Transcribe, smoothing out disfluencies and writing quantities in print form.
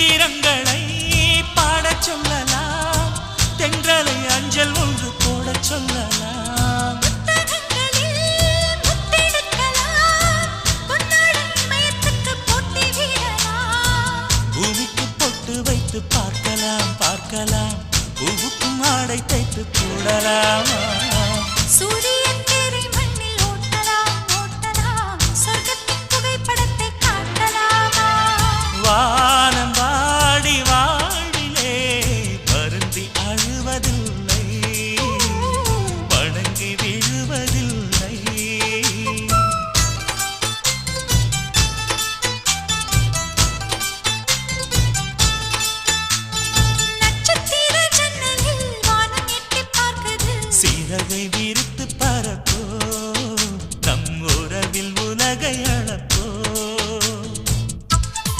மந்திரங்களை பாடச் சொல்லலாம், தென்றலை அஞ்சல் ஒன்று போடச் சொல்லலாம். பூமிக்கு பொட்டு வைத்து பார்க்கலாம் பார்க்கலாம், பூவுக்கும் ஆடை தைத்து போடலாமா?